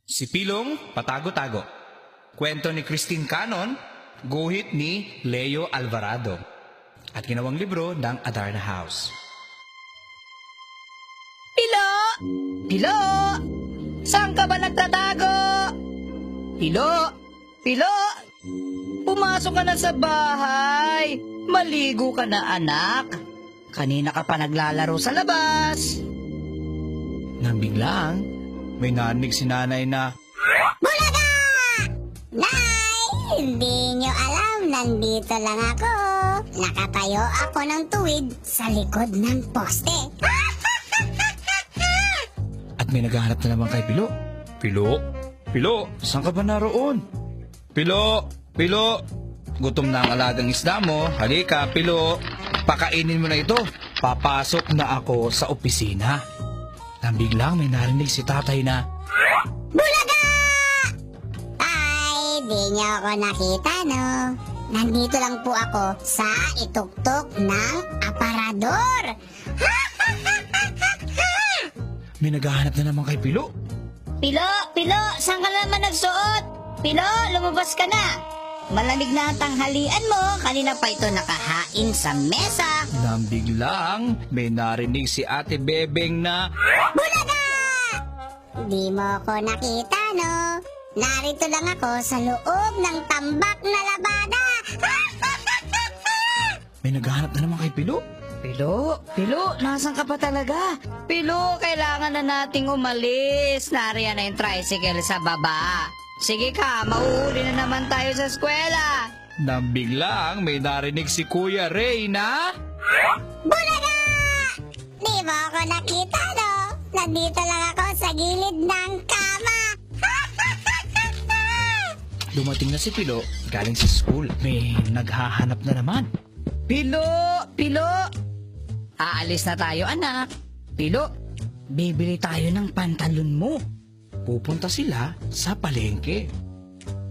Si Pilong, Patago-Tago. Kwento ni Christine Canon, guhit ni Leo Alvarado. At ginawang libro ng Adarna House. Pilo! Pilo! Saan ka ba nagtatago? Pilo! Pilo! Pumasok ka na sa bahay. Maligo ka na, anak. Kanina ka pa naglalaro sa labas. Nang biglang, may narinig si nanay na, Bulaga! Nay! Hindi nyo alam, nandito lang ako. Nakatayo ako ng tuwid sa likod ng poste. at may naghahanap na naman kay Pilo. Pilo? Pilo, saan ka ba naroon? Pilo! Pilo! Gutom na ang alagang isda mo. Halika, Pilo. Pakainin mo na ito. Papasok na ako sa opisina. Nang biglang may narinig si tatay na, Bulaga! Ay, di nyo ako nakita, no? Nandito lang po ako sa ituktok ng aparador. may naghahanap na naman kay Pilo. Pilo! Pilo! Saan ka naman nagsuot? Pilo! Lumabas ka na! Malamig na ang tanghalian mo. Kanina pa ito nakahain sa mesa. Nang biglang may narinig si Ate Bebeng na, Bulaga! Di mo ako nakita, no? Narito lang ako sa loob ng tambak na labada. may naghahanap na naman kay Pilo. Pilo! Pilo! Nasaan ka pa talaga? Pilo! Kailangan na nating umalis. Nariyan na yung tricycle sa baba. Sige ka, mauuli na naman tayo sa eskwela. Nang biglang may narinig si Kuya Ray na, Bulaga! Di mo ako nakita, no? Nandito lang ako sa gilid ng kama. dumating na si Pilo galing sa school. May naghahanap na naman. Pilo! Pilo! Aalis na tayo, anak. Pilo, bibili tayo ng pantalon mo. Pupunta sila sa palengke.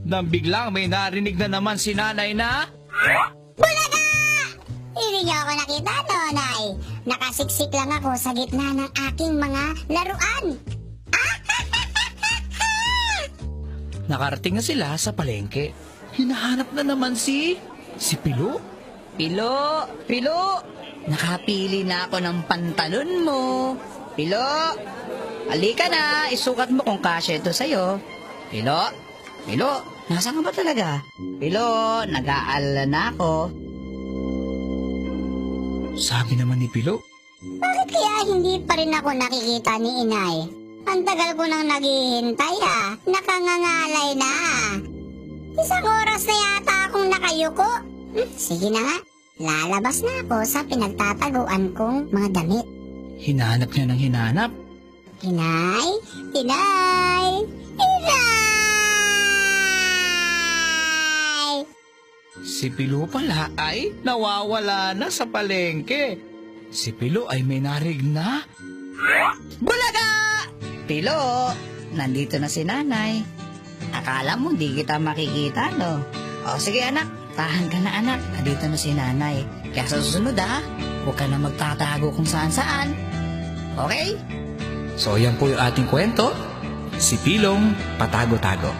Nang biglang may narinig na naman si nanay na, Bulaga! Hindi niyo ako nakita, no, Nay? Nakasiksik lang ako sa gitna ng aking mga laruan. nakarating na sila sa palengke. Hinahanap na naman si Pilo. Pilo! Pilo! Nakapili na ako ng pantalon mo. Pilo! Halika na, isukat mo kung kasya ito sa'yo. Pilo! Pilo! Nasaan ka ba talaga? Pilo! Nag-aalala na ako. Sabi naman ni Pilo, Bakit kaya hindi pa rin ako nakikita ni Inay? Ang tagal ko nang naghihintay, Nakangangalay na. Isang oras na yata akong nakayuko. Sige na nga. Lalabas na ako sa pinagtataguan kong mga damit. hinahanap niya ng hinahanap. Inay! Inay! Inay! Si Pilo pala ay nawawala na sa palengke. Si Pilo ay may narinig na, Bulaga! Pilo! Nandito na si nanay. Akala mo di kita makikita, no? O sige anak, tahan ka na anak. Nandito na si nanay. Kaya sa susunod huwag ka na magtatago kung saan-saan. Okay? So yan po yung ating kwento, si Pilong Patago-Tago.